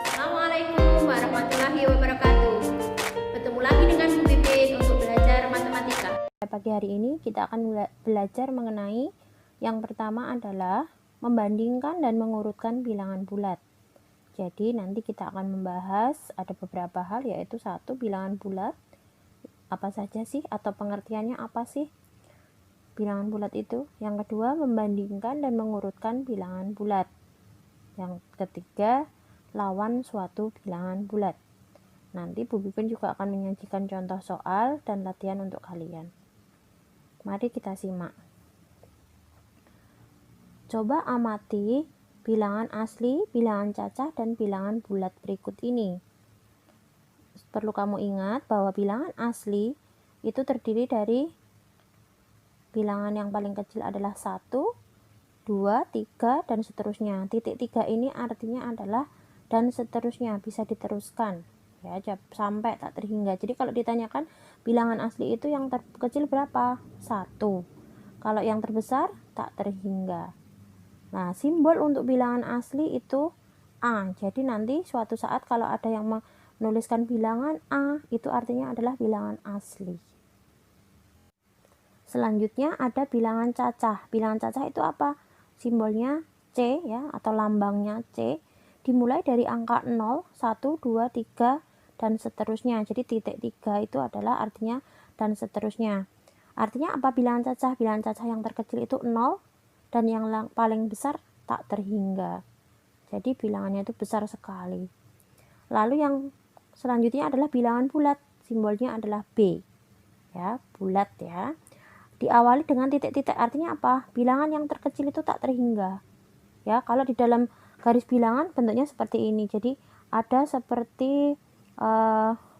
Assalamualaikum warahmatullahi wabarakatuh. Bertemu lagi dengan Bu Pipin untuk belajar matematika. Pagi hari ini kita akan belajar mengenai yang pertama adalah membandingkan dan mengurutkan bilangan bulat. Jadi nanti kita akan membahas ada beberapa hal, yaitu satu, bilangan bulat apa saja sih atau pengertiannya apa sih bilangan bulat itu. Yang kedua, membandingkan dan mengurutkan bilangan bulat. Yang ketiga, lawan suatu bilangan bulat. Nanti Bu Pipin juga akan menyajikan contoh soal dan latihan untuk kalian. Mari kita simak. Coba amati bilangan asli, bilangan cacah, dan bilangan bulat berikut ini. Perlu kamu ingat bahwa bilangan asli itu terdiri dari bilangan yang paling kecil adalah 1, 2, 3, dan seterusnya. Titik 3 ini artinya adalah dan seterusnya, bisa diteruskan ya sampai tak terhingga. Jadi kalau ditanyakan bilangan asli itu yang terkecil berapa? 1. Kalau yang terbesar tak terhingga. Nah, simbol untuk bilangan asli itu A. Jadi nanti suatu saat kalau ada yang menuliskan bilangan A, itu artinya adalah bilangan asli. Selanjutnya ada bilangan cacah. Bilangan cacah itu apa? Simbolnya C ya, atau lambangnya C. Dimulai dari angka 0, 1, 2, 3, dan seterusnya. Jadi titik 3 itu adalah artinya dan seterusnya. Artinya apa bilangan cacah? Bilangan cacah yang terkecil itu 0 dan yang paling besar tak terhingga. Jadi bilangannya itu besar sekali. Lalu yang selanjutnya adalah bilangan bulat. Simbolnya adalah B. Ya, bulat ya. Diawali dengan titik-titik, artinya apa? Bilangan yang terkecil itu tak terhingga. Ya, kalau di dalam garis bilangan bentuknya seperti ini. Jadi ada seperti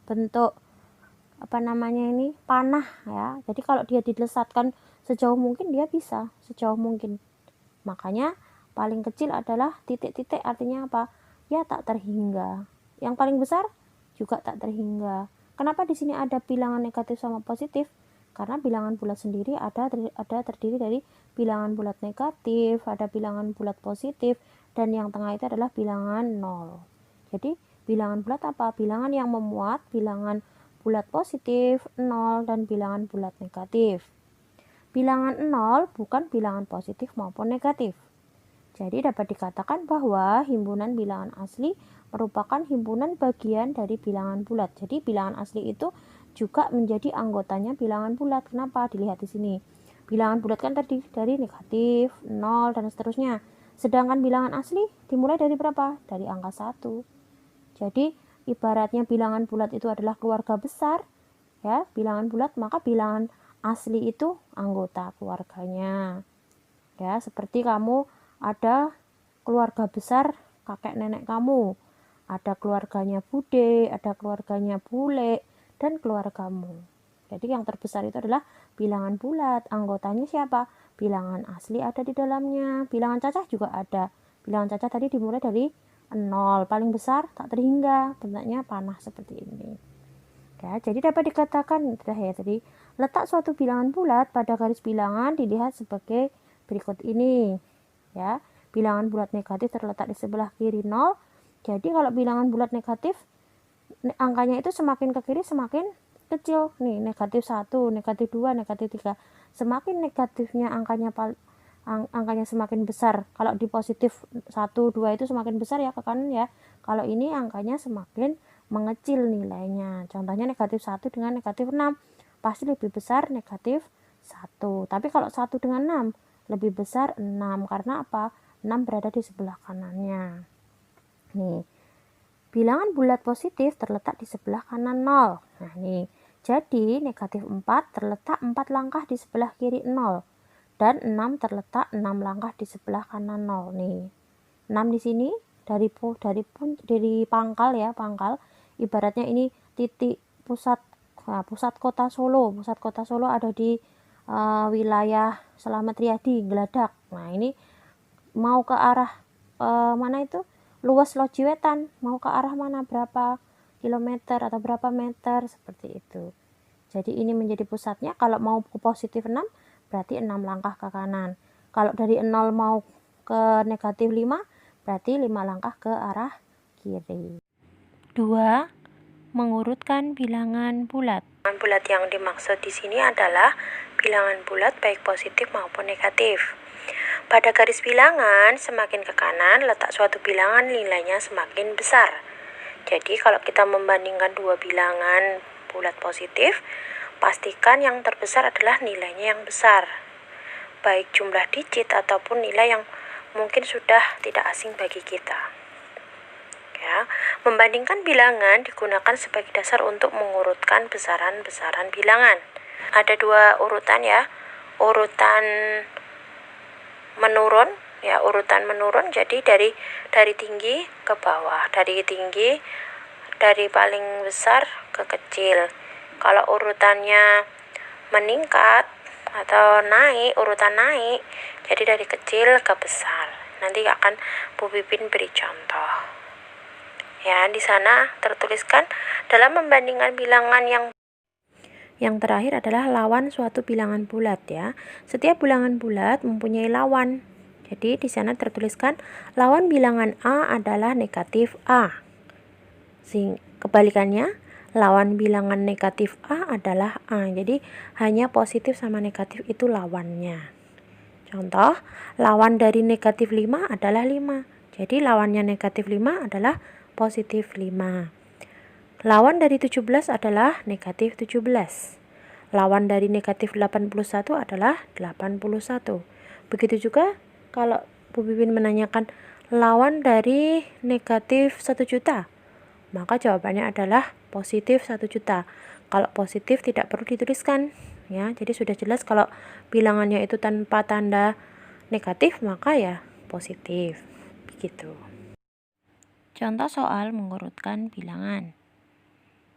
bentuk panah ya. Jadi kalau dia dilesatkan sejauh mungkin, dia bisa sejauh mungkin. Makanya paling kecil adalah titik-titik, artinya apa? Ya, tak terhingga. Yang paling besar juga tak terhingga. Kenapa di sini ada bilangan negatif sama positif? Karena bilangan bulat sendiri ada terdiri dari bilangan bulat negatif, ada bilangan bulat positif, dan yang tengah itu adalah bilangan 0. Jadi bilangan bulat apa? Bilangan yang memuat bilangan bulat positif, 0, dan bilangan bulat negatif. Bilangan 0 bukan bilangan positif maupun negatif. Jadi dapat dikatakan bahwa himpunan bilangan asli merupakan himpunan bagian dari bilangan bulat. Jadi bilangan asli itu juga menjadi anggotanya bilangan bulat. Kenapa? Dilihat di sini. Bilangan bulat kan terdiri dari negatif, 0, dan seterusnya. Sedangkan bilangan asli dimulai dari berapa? Dari angka 1. Jadi ibaratnya bilangan bulat itu adalah keluarga besar, ya, bilangan bulat, maka bilangan asli itu anggota keluarganya. Ya, seperti kamu ada keluarga besar kakek nenek kamu, ada keluarganya bude, ada keluarganya bule, dan keluargamu. Jadi yang terbesar itu adalah bilangan bulat. Anggotanya siapa? Bilangan asli ada di dalamnya. Bilangan cacah juga ada. Bilangan cacah tadi dimulai dari 0, paling besar tak terhingga, bentuknya panah seperti ini. Ya, jadi dapat dikatakan tadi letak suatu bilangan bulat pada garis bilangan dilihat sebagai berikut ini. Ya, bilangan bulat negatif terletak di sebelah kiri 0. Jadi kalau bilangan bulat negatif, angkanya itu semakin ke kiri semakin kecil. Nih, negatif 1, negatif 2, negatif 3. Semakin negatifnya angkanya semakin besar. Kalau di positif 1, 2 itu semakin besar ya ke kanan ya. Kalau ini angkanya semakin mengecil nilainya. Contohnya negatif 1 dengan negatif 6. Pasti lebih besar negatif 1. Tapi kalau 1 dengan 6 lebih besar 6. Karena apa? 6 berada di sebelah kanannya. Nih, bilangan bulat positif terletak di sebelah kanan 0. Nah, nih. Jadi, negatif 4 terletak 4 langkah di sebelah kiri 0. Dan 6 terletak 6 langkah di sebelah kanan 0. Nih. 6 di sini dari pangkal ya, pangkal. Ibaratnya ini titik pusat kota Solo. Pusat kota Solo ada di wilayah Slamet Riyadi, Geladak. Nah, ini mau ke arah mana itu? Luas Loji Wetan, mau ke arah mana, berapa kilometer atau berapa meter, seperti itu. Jadi ini menjadi pusatnya. Kalau mau ke positif 6 berarti 6 langkah ke kanan. Kalau dari 0 mau ke negatif 5, berarti 5 langkah ke arah kiri. 2. Mengurutkan bilangan bulat. Bilangan bulat yang dimaksud di sini adalah bilangan bulat baik positif maupun negatif. Pada garis bilangan, semakin ke kanan, letak suatu bilangan nilainya semakin besar. Jadi kalau kita membandingkan dua bilangan bulat positif, pastikan yang terbesar adalah nilainya yang besar, baik jumlah digit ataupun nilai yang mungkin sudah tidak asing bagi kita. Ya, membandingkan bilangan digunakan sebagai dasar untuk mengurutkan besaran-besaran bilangan. Ada dua urutan ya, urutan menurun ya, urutan menurun, jadi dari tinggi ke bawah, dari paling besar ke kecil. Kalau urutannya meningkat atau naik, urutan naik, jadi dari kecil ke besar. Nanti akan Bu Pipin beri contoh. Ya, di sana tertuliskan dalam membandingkan bilangan yang terakhir adalah lawan suatu bilangan bulat ya. Setiap bilangan bulat mempunyai lawan. Jadi di sana tertuliskan lawan bilangan A adalah negatif A. Kebalikannya, lawan bilangan negatif A adalah A. Jadi hanya positif sama negatif itu lawannya. Contoh, lawan dari negatif 5 adalah 5. Jadi lawannya negatif 5 adalah positif 5. Lawan dari 17 adalah negatif 17. Lawan dari negatif 81 adalah 81. Begitu juga kalau Bu Pipin menanyakan lawan dari negatif 1 juta, maka jawabannya adalah positif 1 juta. Kalau positif tidak perlu dituliskan ya. Jadi sudah jelas kalau bilangannya itu tanpa tanda negatif, maka ya positif. Begitu. Contoh soal mengurutkan bilangan.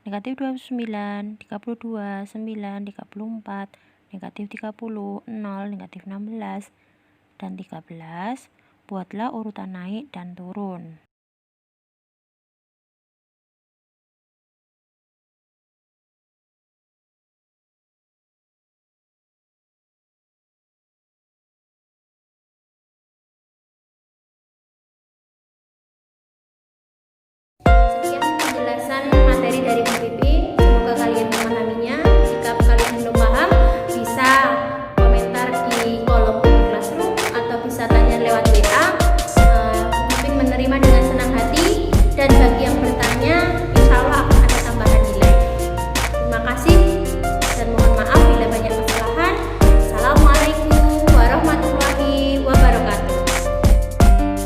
Negatif 29, 32, 9, 34, negatif 30, 0, negatif 16, dan 13. Buatlah urutan naik dan turun.